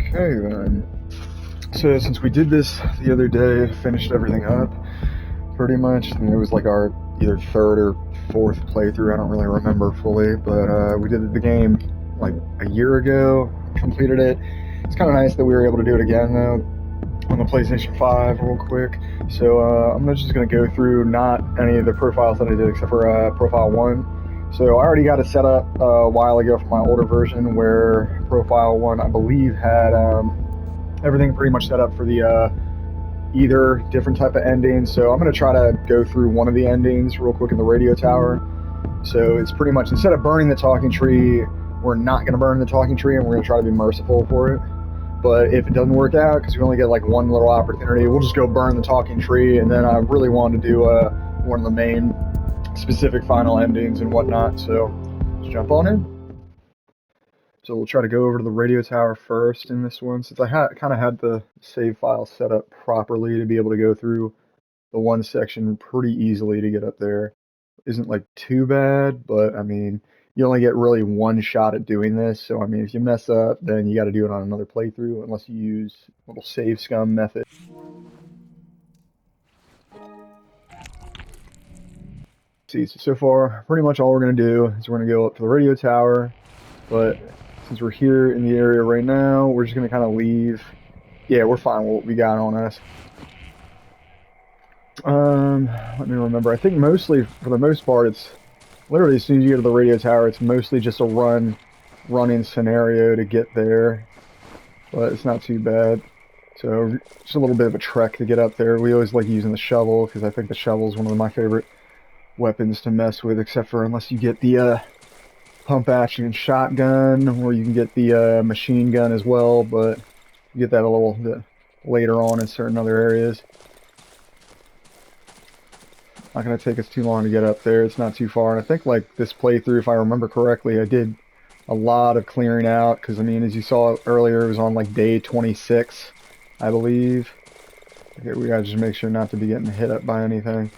Okay then. So since we did this the other day, finished everything up, pretty much, and it was like our either third or fourth playthrough, I don't really remember fully, but we did the game like a year ago, completed it. It's kind of nice that we were able to do it again though, on the PlayStation 5 real quick. So I'm just going to go through not any of the profiles that I did except for Profile 1. So I already got it set up a while ago for my older version where Profile 1 I believe had everything pretty much set up for the either different type of endings. So I'm going to try to go through one of the endings real quick in the radio tower. So it's pretty much, instead of burning the talking tree, we're not going to burn the talking tree, and we're going to try to be merciful for it. But if it doesn't work out, because we only get like one little opportunity, we'll just go burn the talking tree. And then I really wanted to do one of the main specific final endings and whatnot. So let's jump on in. So we'll try to go over to the radio tower first in this one, since I kind of had the save file set up properly to be able to go through the one section pretty easily to get up there. Isn't like too bad, but I mean, you only get really one shot at doing this, so I mean, if you mess up, then you got to do it on another playthrough, unless you use a little save scum method. See, so far, pretty much all we're going to do is we're going to go up to the radio tower, but since we're here in the area right now, we're just going to kind of leave. Yeah, we're fine with what we got on us. Let me remember. I think mostly, for the most part, it's literally as soon as you get to the radio tower, it's mostly just a run-in scenario to get there, but it's not too bad. So just a little bit of a trek to get up there. We always like using the shovel because I think the shovel is one of my favorite weapons to mess with, except for unless you get the pump action shotgun, or you can get the machine gun as well, but you get that a little bit later on in certain other areas. Not going to take us too long to get up there. It's not too far, and I think like this playthrough, if I remember correctly, I did a lot of clearing out, because I mean, as you saw earlier, it was on like day 26, I believe. Okay, we gotta just make sure not to be getting hit up by anything.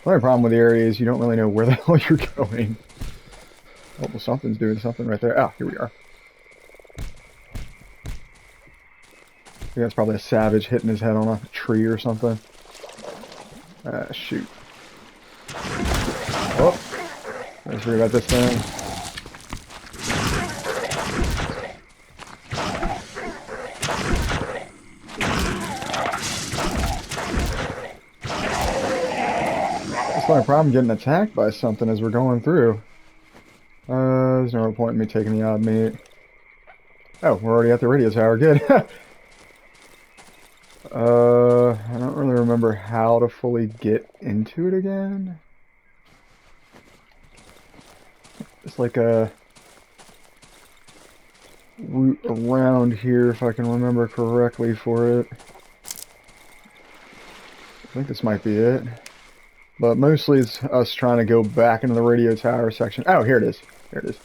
The only problem with the area is you don't really know where the hell you're going. Oh, well, something's doing something right there. Ah, here we are. I think that's probably a savage hitting his head on a tree or something. Ah, shoot. Oh, let's forget about this thing. It's not a problem getting attacked by something as we're going through. There's no point in me taking the odd meat. Oh, we're already at the radio tower. Good. I don't really remember how to fully get into it again. It's like a route around here, if I can remember correctly for it. I think this might be it. But mostly it's us trying to go back into the radio tower section. Oh, here it is. Here it is.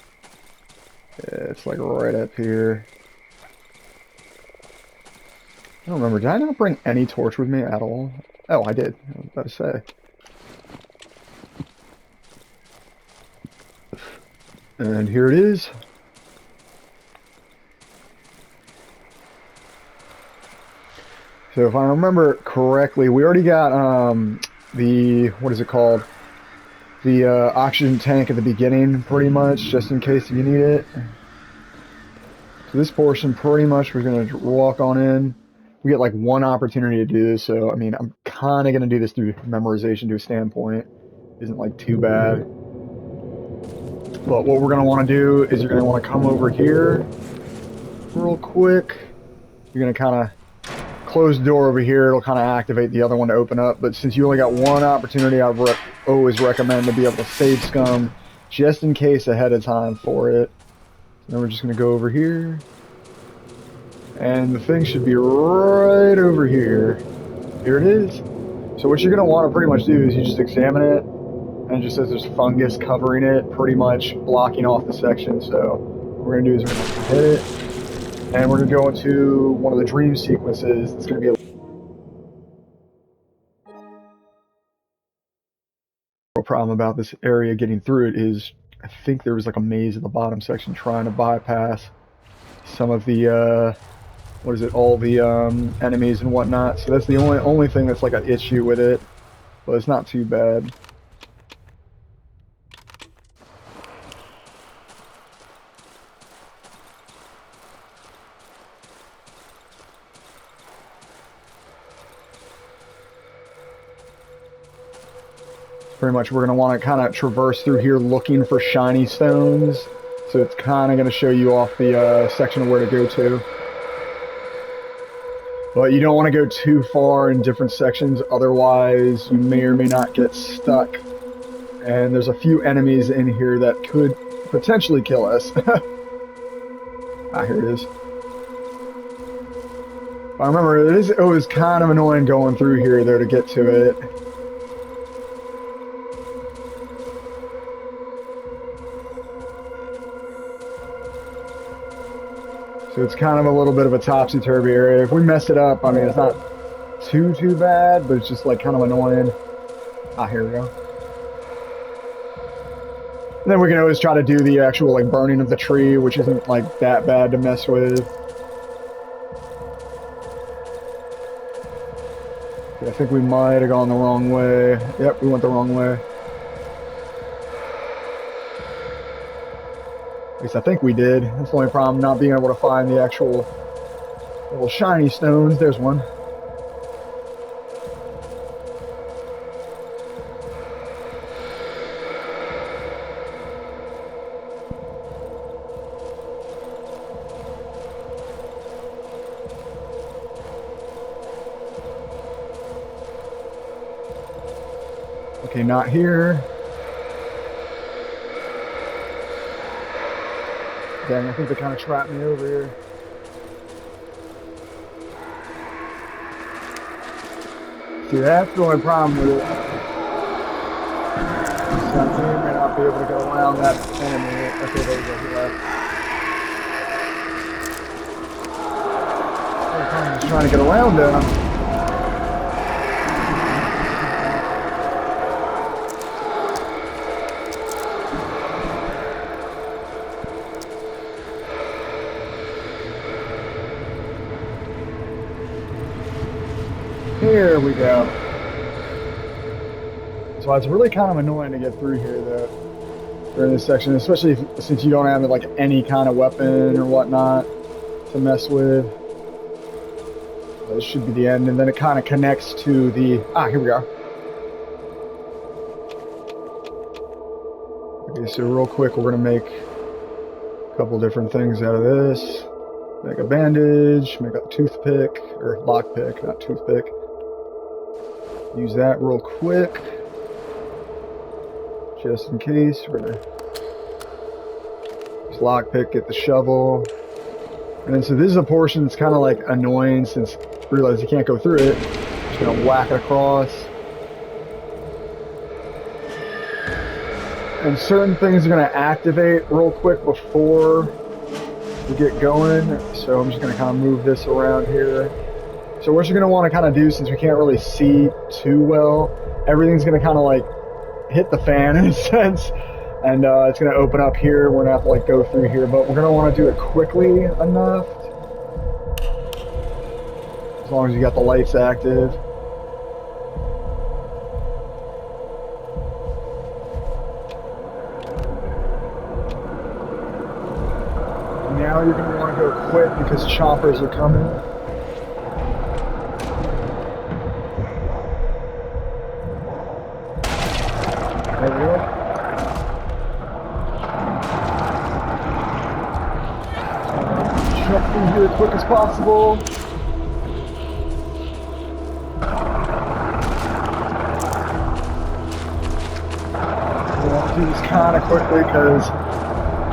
Yeah, it's like right up here. I don't remember. Did I not bring any torch with me at all? Oh, I did. I was about to say. And here it is. So if I remember correctly, we already got the, what is it called? The oxygen tank at the beginning, pretty much, just in case if you need it. So this portion, pretty much, we're going to walk on in. We get like one opportunity to do this, so I mean, I'm kind of going to do this through memorization to a standpoint. Isn't like too bad. But what we're going to want to do is you're going to want to come over here real quick. You're going to kind of close the door over here. It'll kind of activate the other one to open up. But since you only got one opportunity, I always recommend to be able to save scum just in case ahead of time for it. So then we're just going to go over here. And the thing should be right over here. Here it is. So what you're going to want to pretty much do is you just examine it. And it just says there's fungus covering it, pretty much blocking off the section. So what we're going to do is we're going to hit it. And we're going to go into one of the dream sequences. It's going to be a problem about this area getting through it is I think there was like a maze at the bottom section trying to bypass some of the what is it, all the enemies and whatnot. So that's the only thing that's like an issue with it, but it's not too bad. Pretty much we're going to want to kind of traverse through here looking for shiny stones. So it's kind of going to show you off the section of where to go to. But you don't want to go too far in different sections, otherwise you may or may not get stuck. And there's a few enemies in here that could potentially kill us. Ah, here it is. I remember it was kind of annoying going through here though to get to it. So it's kind of a little bit of a topsy-turvy area. If we mess it up, I mean, it's not too bad, but it's just like kind of annoying. Ah, here we go. And then we can always try to do the actual like burning of the tree, which isn't like that bad to mess with. I think we might have gone the wrong way. Yep, we went the wrong way. At least I think we did. That's the only problem, not being able to find the actual little shiny stones. There's one. Okay, not here. Dang, I think they kind of trapped me over here. See, that's the only problem with it. So we may not be able to get around that enemy. Okay, there we go, he left. I'm just trying to get around them. Here we go. So it's really kind of annoying to get through here though, during this section, especially since you don't have like any kind of weapon or whatnot to mess with. This should be the end, and then it kind of connects to the... Ah, here we are. Okay, so real quick, we're going to make a couple different things out of this. Make a bandage, make a toothpick, or lockpick, not toothpick. Use that real quick, just in case. We're gonna use lockpick, get the shovel, and then so this is a portion that's kind of like annoying since I realize you can't go through it. Just gonna whack it across, and certain things are gonna activate real quick before we get going. So I'm just gonna kind of move this around here. So what you're going to want to kind of do, since we can't really see too well, everything's going to kind of like hit the fan in a sense, and it's going to open up here. We're going to have to like go through here, but we're going to want to do it quickly enough, as long as you got the lights active. Now you're going to want to go quick because choppers are coming. There we go. Jump through here as quick as possible. We want to do this kind of quickly because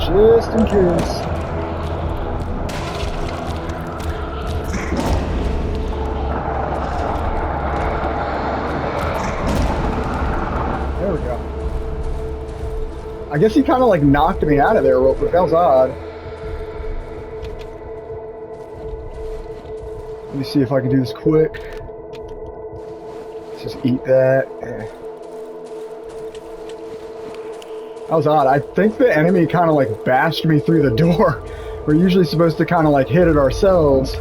just in case. There we go. I guess he kind of like knocked me out of there real quick. That was odd. Let me see if I can do this quick. Let's just eat that. That was odd. I think the enemy kind of like bashed me through the door. We're usually supposed to kind of like hit it ourselves.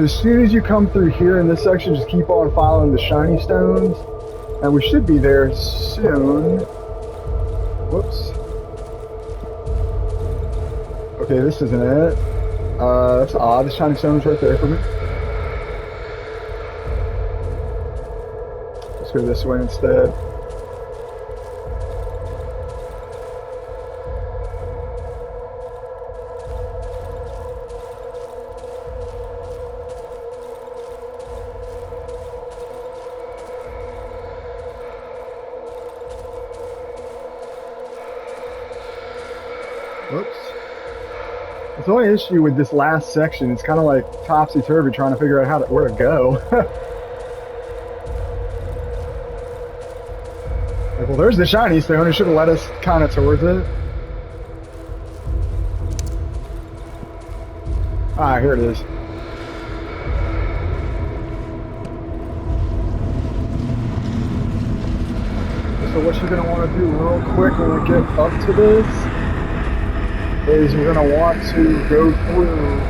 So as soon as you come through here in this section, just keep on following the shiny stones, and we should be there soon. Whoops. Okay, this isn't it. That's odd. The shiny stone's right there for me. Let's go this way instead. Whoops. It's the only issue with this last section. It's kind of like topsy-turvy trying to figure out where to go. Like, well, there's the shiny stone. It should have led us kind of towards it. Ah, here it is. So what you're going to want to do real quick when we get up to this is you're going to want to go through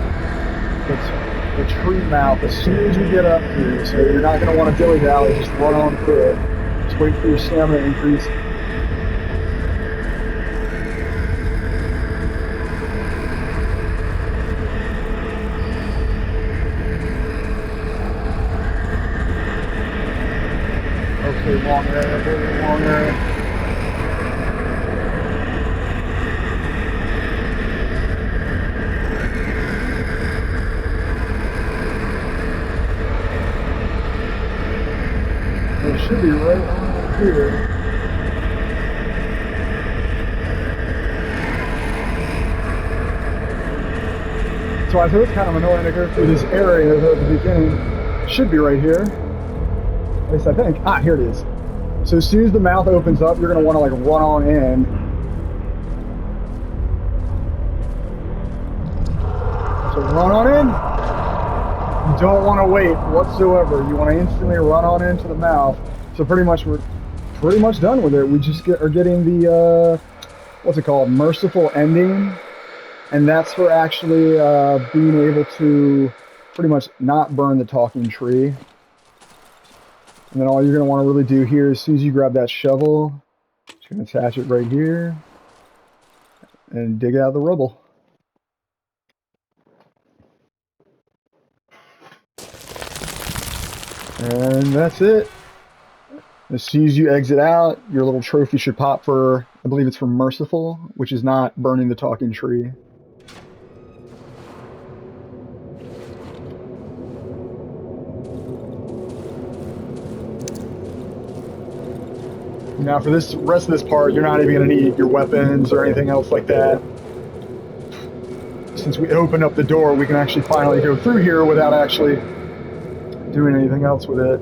the tree mouth as soon as you get up here. So you're not going to want to dilly-dally, just run on through it. Just wait for your stamina increase. Okay, long area, very long area. It should be right on here. So I thought it's kind of annoying to go through this area at the beginning. It should be right here. At least I think. Ah, here it is. So as soon as the mouth opens up, you're going to want to like run on in. So run on in. You don't want to wait whatsoever. You want to instantly run on into the mouth. So pretty much we're pretty much done with it. We just are getting the what's it called? Merciful ending. And that's for actually being able to pretty much not burn the talking tree. And then all you're going to want to really do here, as soon as you grab that shovel, just going to attach it right here and dig out the rubble. And that's it. As soon as you exit out, your little trophy should pop for, I believe it's for Merciful, which is not burning the talking tree. Now for this rest of this part, you're not even going to need your weapons or anything else like that. Since we opened up the door, we can actually finally go through here without actually doing anything else with it.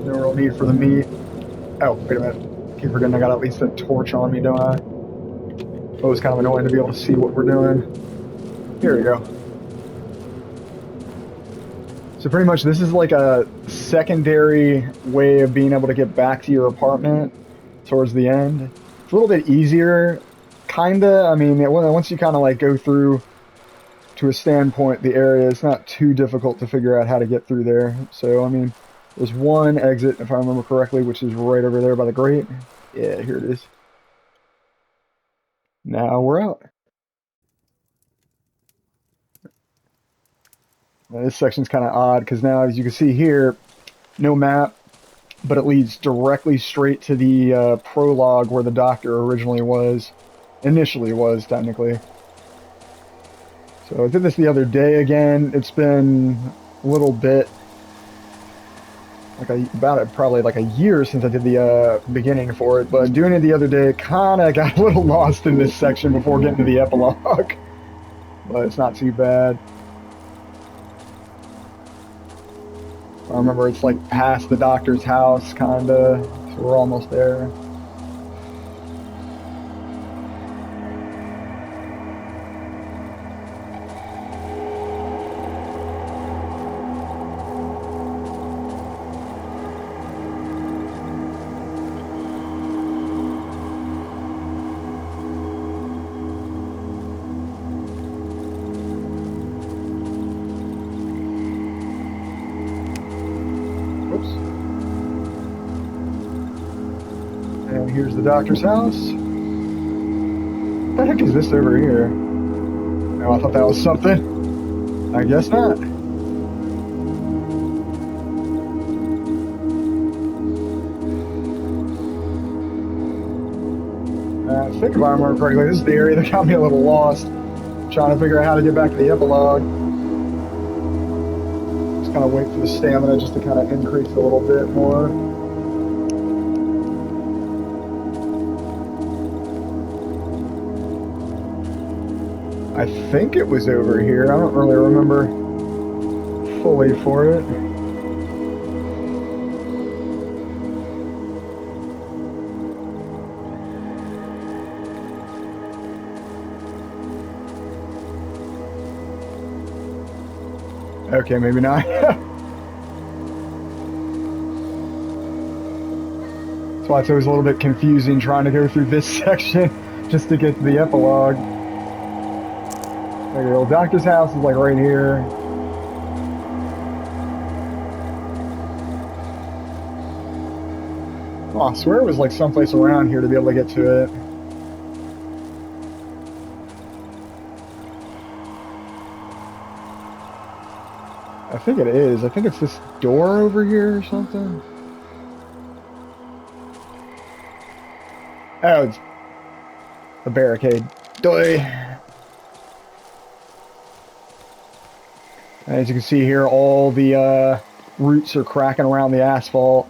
No real need for the meat. Oh, wait a minute. Keep forgetting I got at least a torch on me, don't I? Oh, it's kind of annoying to be able to see what we're doing. Here we go. So pretty much this is like a secondary way of being able to get back to your apartment towards the end. It's a little bit easier, kinda. I mean, once you kind of like go through to a standpoint, the area, it's not too difficult to figure out how to get through there. So, I mean, there's one exit, if I remember correctly, which is right over there by the grate. Yeah, here it is. Now we're out. Now, this section's kind of odd because now, as you can see here, no map, but it leads directly straight to the prologue where the doctor initially was, technically. So I did this the other day again. It's been a little bit, probably like a year since I did the beginning for it, but doing it the other day, kind of got a little lost in this section before getting to the epilogue. But it's not too bad. I remember it's like past the doctor's house, kinda, so we're almost there. Whoops. And here's the doctor's house. What the heck is this over here? Oh, I thought that was something. I guess not. I think if I remember correctly, this is the area that got me a little lost. Trying to figure out how to get back to the epilogue. Just kind of wait for the stamina just to kind of increase a little bit more. I think it was over here. I don't really remember fully for it. Okay, maybe not. That's why it's always a little bit confusing trying to go through this section just to get to the epilogue. Like the old doctor's house is like right here. Oh, I swear it was like someplace around here to be able to get to it. I think it is. I think it's this door over here or something. Oh, it's a barricade. Doy. As you can see here, all the roots are cracking around the asphalt.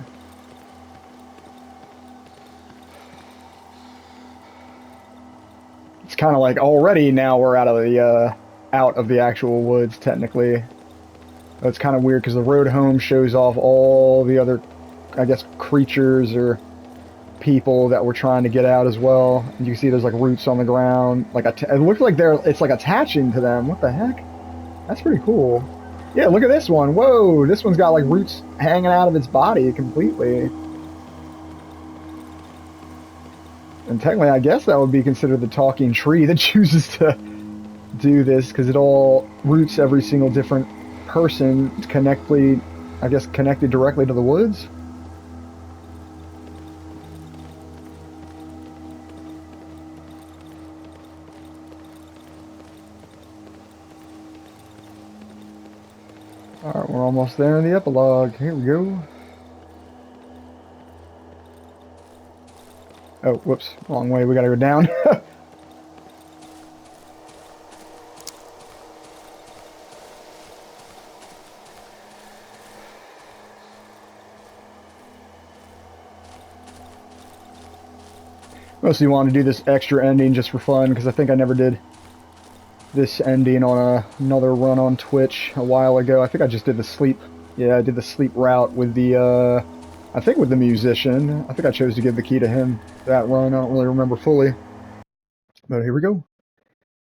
It's kind of like already now we're out of the actual woods technically. It's kind of weird because the road home shows off all the other, I guess, creatures or people that were trying to get out as well. And you can see there's like roots on the ground. Like it looks like it's like attaching to them. What the heck? That's pretty cool. Yeah, look at this one. Whoa, this one's got like roots hanging out of its body completely. And technically, I guess that would be considered the talking tree that chooses to do this because it all roots every single different person connected directly to the woods. Alright, we're almost there in the epilogue. Here we go. Oh, whoops. Wrong way. We gotta go down. Mostly wanted to do this extra ending just for fun, because I think I never did this ending on another run on Twitch a while ago. I think I just did the sleep. Yeah, I did the sleep route with the, I think with the musician. I think I chose to give the key to him that run. I don't really remember fully. But here we go.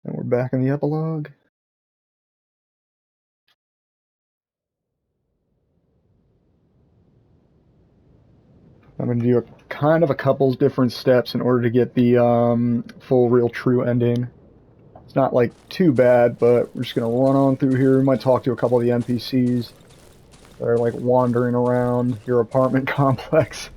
And we're back in the epilogue. I'm going to do kind of a couple different steps in order to get the full, real, true ending. It's not like too bad, but we're just going to run on through here. We might talk to a couple of the NPCs that are like wandering around your apartment complex.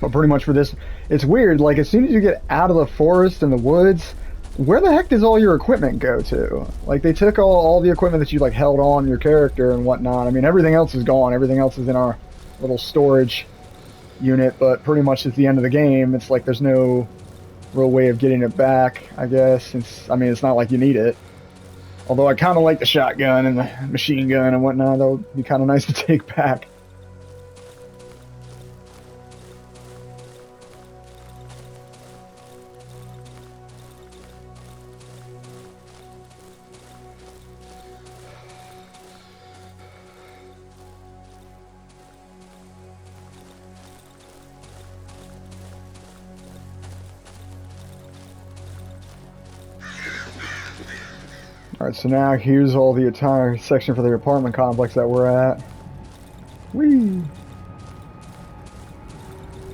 But pretty much for this, it's weird, like as soon as you get out of the forest and the woods, where the heck does all your equipment go to? Like, they took all the equipment that you, like, held on your character and whatnot. I mean, everything else is gone. Everything else is in our little storage unit, but pretty much at the end of the game, it's like there's no real way of getting it back, I guess. I mean, it's not like you need it. Although I kind of like the shotgun and the machine gun and whatnot. That would be kind of nice to take back. Alright, so now here's all the entire section for the apartment complex that we're at. Whee!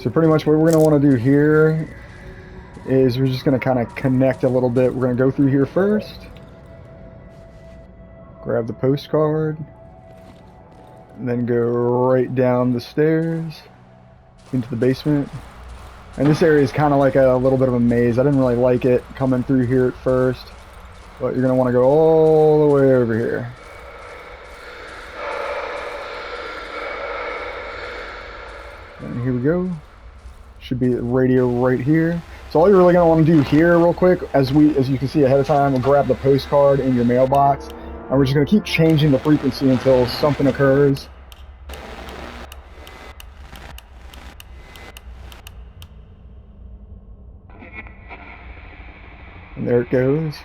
So pretty much what we're going to want to do here is we're just going to kind of connect a little bit. We're going to go through here first. Grab the postcard. And then go right down the stairs into the basement. And this area is kind of like a little bit of a maze. I didn't really like it coming through here at first. But you're going to want to go all the way over here. And here we go. Should be the radio right here. So all you're really going to want to do here real quick, as you can see ahead of time, we'll grab the postcard in your mailbox. And we're just going to keep changing the frequency until something occurs. And there it goes.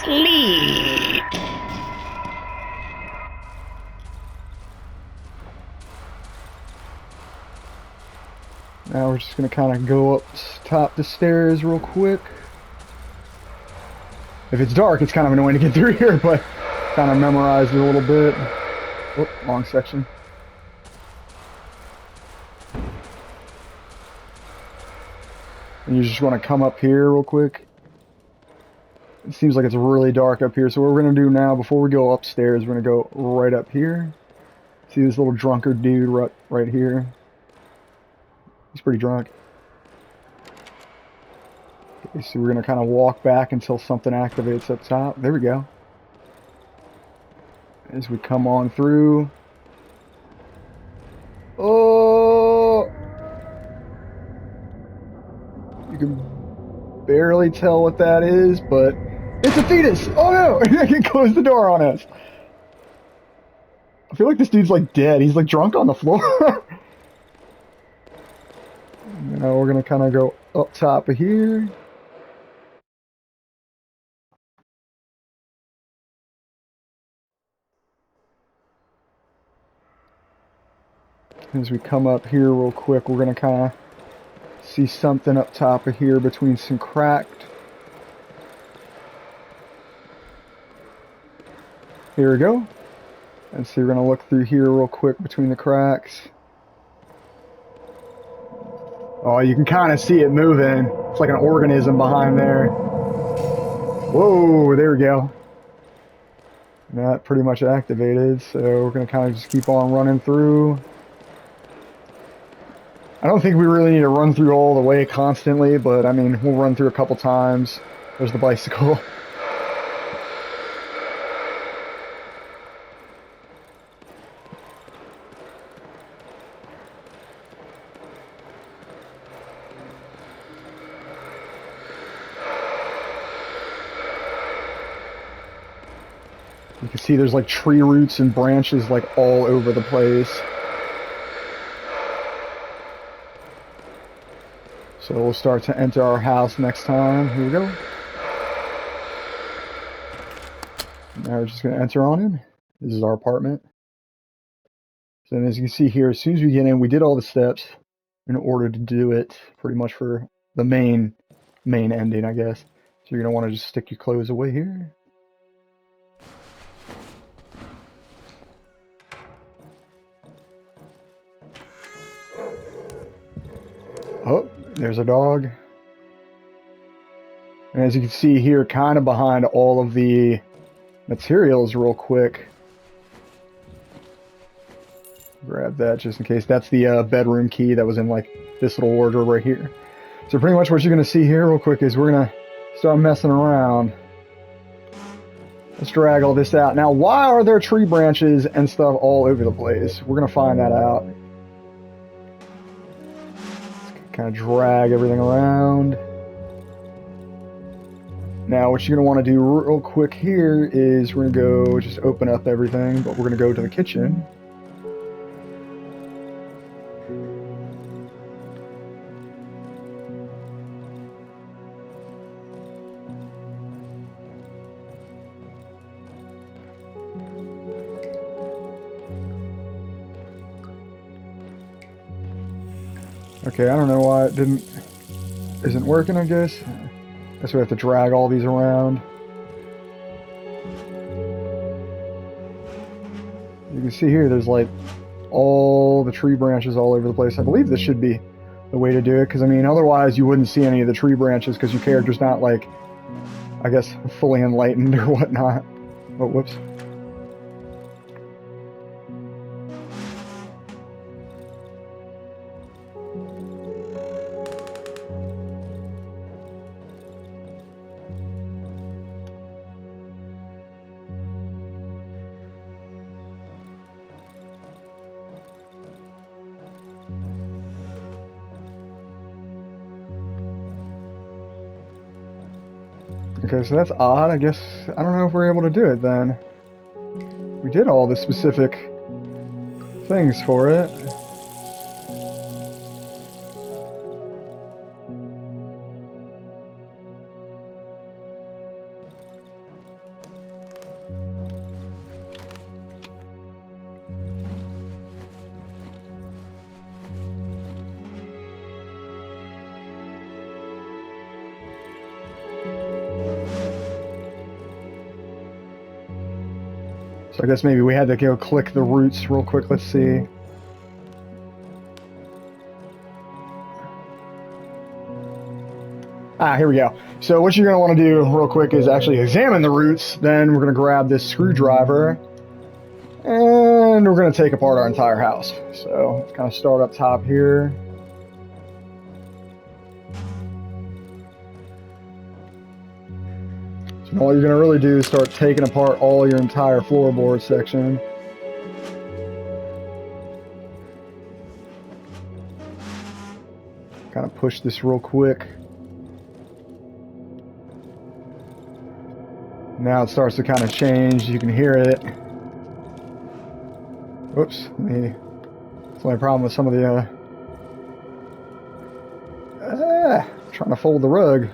Sleep. Now we're just going to kind of go up top the stairs real quick. If it's dark, it's kind of annoying to get through here, but kind of memorized it a little bit. Oh, wrong section. And you just want to come up here real quick. It seems like it's really dark up here, so what we're going to do now, before we go upstairs, we're going to go right up here. See this little drunkard dude right here? He's pretty drunk. Okay, so we're going to kind of walk back until something activates up top. There we go. As we come on through. Oh! You can barely tell what that is, but it's a fetus! Oh no! He closed the door on us. I feel like this dude's like dead. He's like drunk on the floor. Now we're gonna kind of go up top of here. As we come up here real quick, we're gonna kind of see something up top of here between some cracked. Here we go. And so you're gonna look through here real quick between the cracks. Oh, you can kind of see it moving. It's like an organism behind there. Whoa, there we go. And that pretty much activated, so we're gonna kind of just keep on running through. I don't think we really need to run through all the way constantly, but I mean, we'll run through a couple times. There's the bicycle. You can see there's like tree roots and branches like all over the place. So we'll start to enter our house next time. Here we go. Now we're just going to enter on in. This is our apartment. So as you can see here, as soon as we get in, we did all the steps in order to do it pretty much for the main ending, I guess. So you're going to want to just stick your clothes away here. Oh, there's a dog. And as you can see here, kind of behind all of the materials real quick. Grab that just in case. That's the bedroom key that was in like this little wardrobe right here. So pretty much what you're going to see here real quick is we're going to start messing around. Let's drag all this out. Now, why are there tree branches and stuff all over the place? We're going to find that out. Kind of drag everything around. Now what you're going to want to do real quick here is we're going to go just open up everything, but we're going to go to the kitchen. Okay, I don't know why it isn't working, I guess. Guess we have to drag all these around. You can see here, there's like all the tree branches all over the place. I believe this should be the way to do it, because I mean, otherwise you wouldn't see any of the tree branches because your character's not like, I guess, fully enlightened or whatnot. Oh, whoops. Okay, so that's odd. I guess, I don't know if we're able to do it then. We did all the specific things for it. So I guess maybe we had to go click the roots real quick. Let's see. Here we go. So what you're going to want to do real quick is actually examine the roots. Then we're going to grab this screwdriver and we're going to take apart our entire house. So let's kind of start up top here. So all you're going to really do is start taking apart all your entire floorboard section. Kind of push this real quick. Now it starts to kind of change. You can hear it. Whoops. It's the only problem with some of the trying to fold the rug.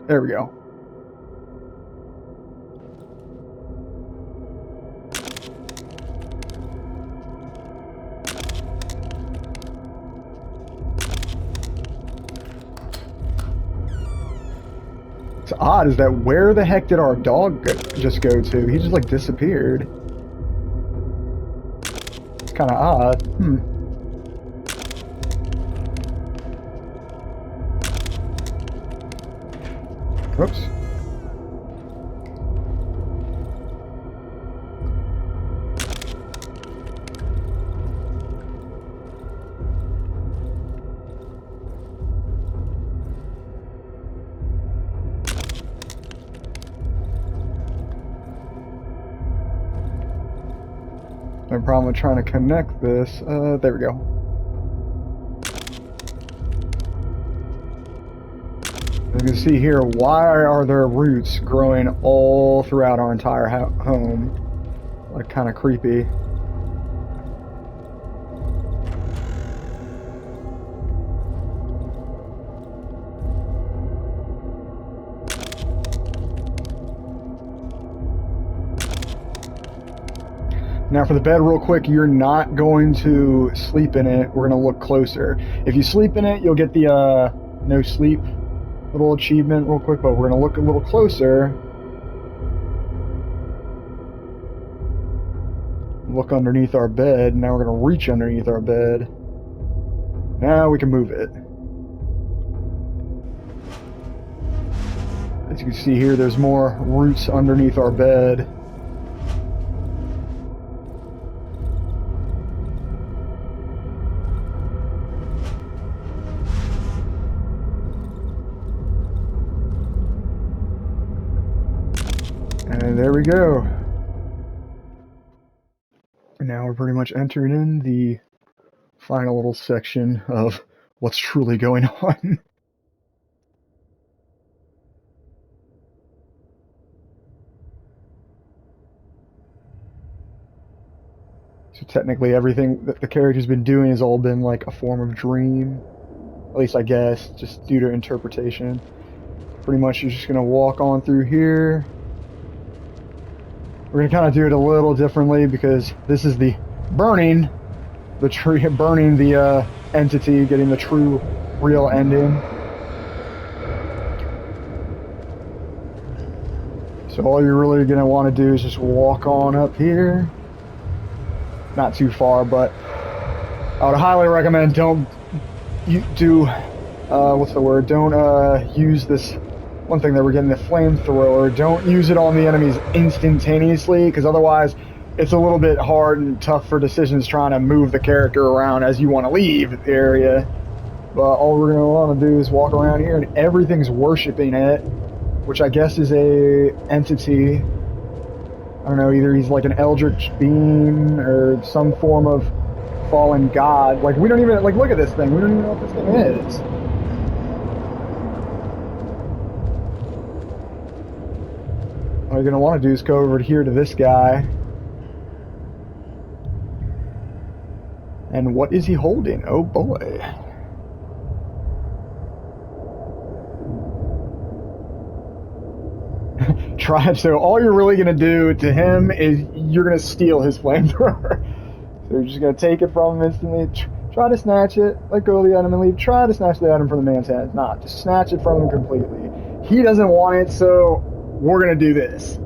There we go. What's odd is that where the heck did our dog just go to? He just like disappeared. It's kind of odd. Whoops. No problem with trying to connect this. There we go. As you can see here, why are there roots growing all throughout our entire home? Like, kind of creepy. Now for the bed real quick, you're not going to sleep in it. We're going to look closer. If you sleep in it, you'll get the no sleep little achievement real quick, but we're going to look a little closer. Look underneath our bed. Now we're going to reach underneath our bed. Now we can move it. As you can see here, there's more roots underneath our bed. And there we go. Now we're pretty much entering in the final little section of what's truly going on. So technically everything that the character's been doing has all been like a form of dream. At least I guess, just due to interpretation. Pretty much you're just going to walk on through here. We're going to kind of do it a little differently because this is the burning the tree, burning the entity, getting the true, real ending. So all you're really going to want to do is just walk on up here. Not too far, but I would highly recommend don't use this one thing that we're getting, the flamethrower. Don't use it on the enemies instantaneously, because otherwise it's a little bit hard and tough for decisions trying to move the character around as you want to leave the area. But all we're going to want to do is walk around here, and everything's worshiping it, which I guess is a entity. I don't know, either he's like an eldritch being or some form of fallen god. Like, we don't even, like, look at this thing. We don't even know what this thing is. All you're going to want to do is go over here to this guy. And what is he holding? Oh boy. So all you're really going to do to him is you're going to steal his flamethrower. So you're just going to take it from him instantly, try to snatch it, let go of the item and leave, try to snatch the item from the man's hands. Not, just snatch it from him completely. He doesn't want it, so we're going to do this.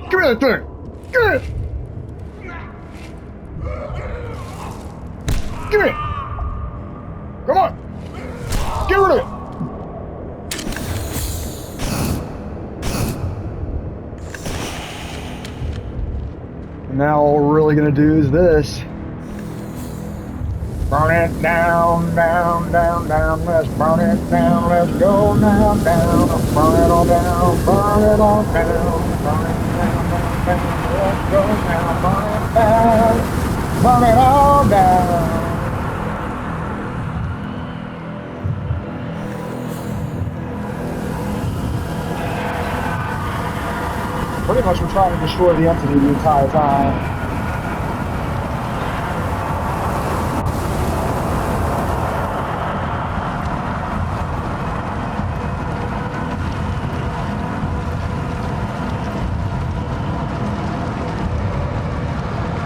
Give me that thing! Give me it! Give me it! Come on! Get rid of it! Now all we're really going to do is this. Burn it down, down, down, down. Let's burn it down. Let's go down, down. Burn it all down. Burn it all down. Burn it down, down, down. Let's go down. Burn it down. Burn it all down. Pretty much we're trying to destroy the entity the entire time.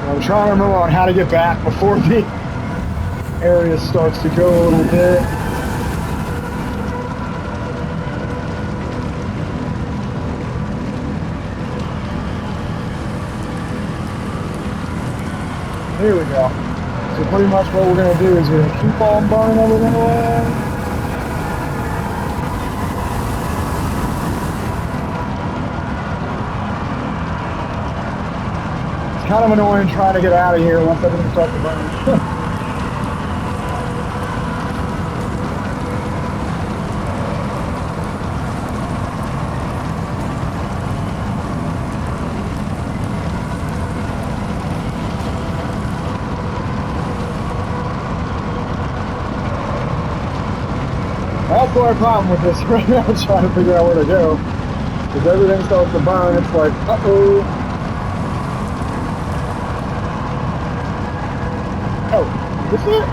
I'm trying to remember on how to get back before the area starts to go a little bit. Here we go. So pretty much what we're going to do is we're going to keep on burning everything away. It's kind of annoying trying to get out of here once everything starts to burn. That's the only problem with this right now, trying to figure out where to go. Because everything starts to burn, it's like, uh-oh. Oh, is this it?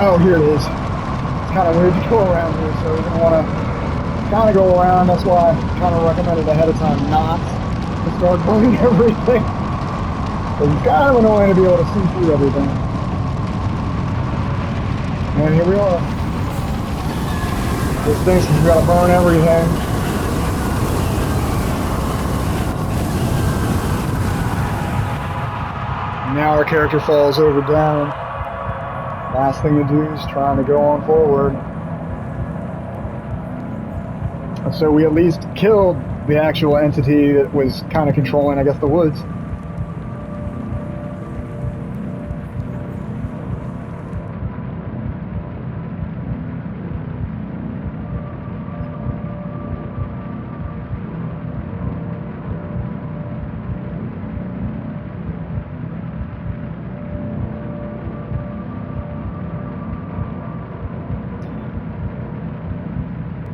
Oh, here it is. It's kind of weird to go around here, so you're going to want to kind of go around. That's why I kind of recommended ahead of time not to start burning everything. It's kind of annoying to be able to see through everything. And here we are. This thinks we've got to burn everything. Now our character falls over down. Last thing to do is trying to go on forward. So we at least killed the actual entity that was kind of controlling, I guess, the woods.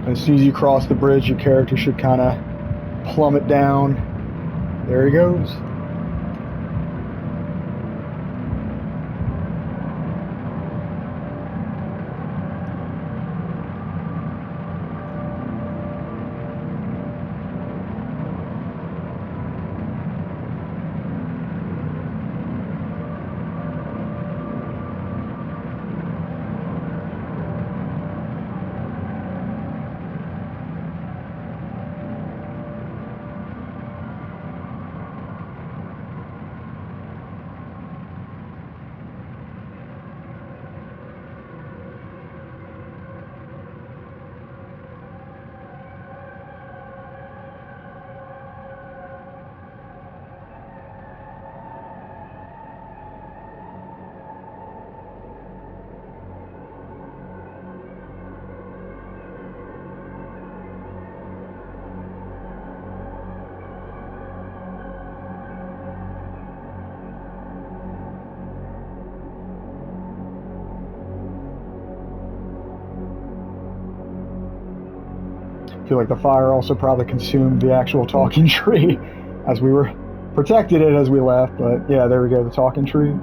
As soon as you cross the bridge, your character should kind of plummet down. There he goes. feel like the fire also probably consumed the actual talking tree as we were protected it as we left. But yeah, there we go, the talking tree.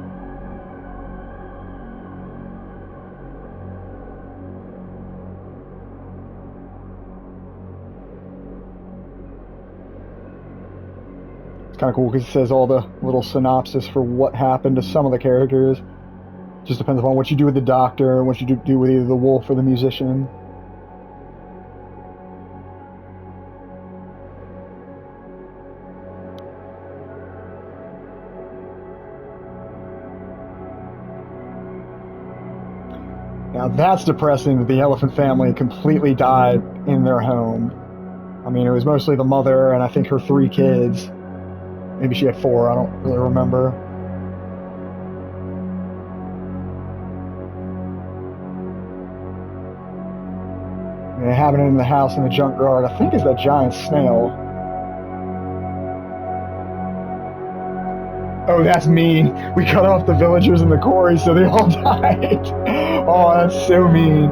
It's kind of cool because it says all the little synopsis for what happened to some of the characters. Just depends upon what you do with the doctor and what you do with either the wolf or the musician. Now that's depressing that the elephant family completely died in their home. I mean, it was mostly the mother and I think her 3 kids. Maybe she had 4, I don't really remember. And having it in the house in the junkyard, I think is that giant snail. Oh, that's mean. We cut off the villagers in the quarry so they all died. Oh, that's so mean.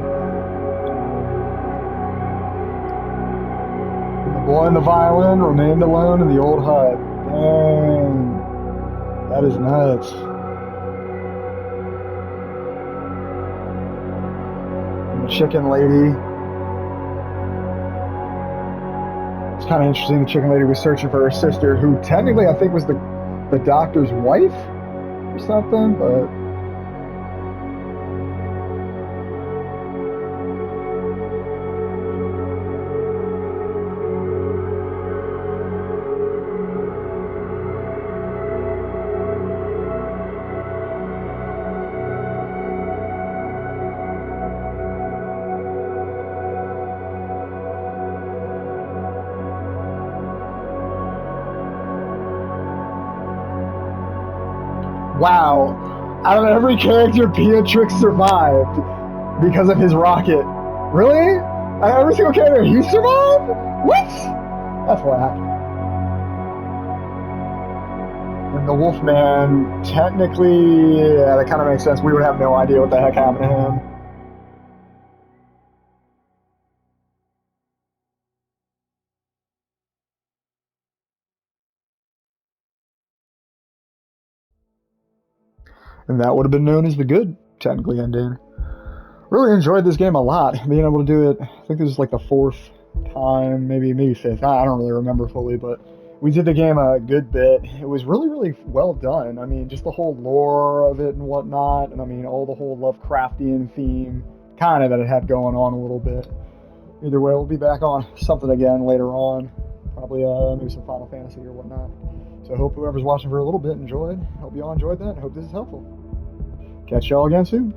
And the boy and the violin remained alone in the old hut. Dang. That is nuts. And the chicken lady. It's kind of interesting. The chicken lady was searching for her sister, who technically I think was the doctor's wife or something, but wow. Out of every character, Beatrix survived because of his rocket. Really? Out of every single character, he survived? What? That's whack. And the Wolfman, technically, yeah, that kind of makes sense. We would have no idea what the heck happened to him. And that would have been known as the good, technically, ending. Really enjoyed this game a lot. Being able to do it, I think this is like the 4th time, maybe 5th. I don't really remember fully, but we did the game a good bit. It was really well done. I mean, just the whole lore of it and whatnot, and I mean, all the whole Lovecraftian theme kind of that it had going on a little bit. Either way, we'll be back on something again later on. Probably maybe some Final Fantasy or whatnot. So I hope whoever's watching for a little bit enjoyed. Hope you all enjoyed that. I hope this is helpful. Catch y'all again soon.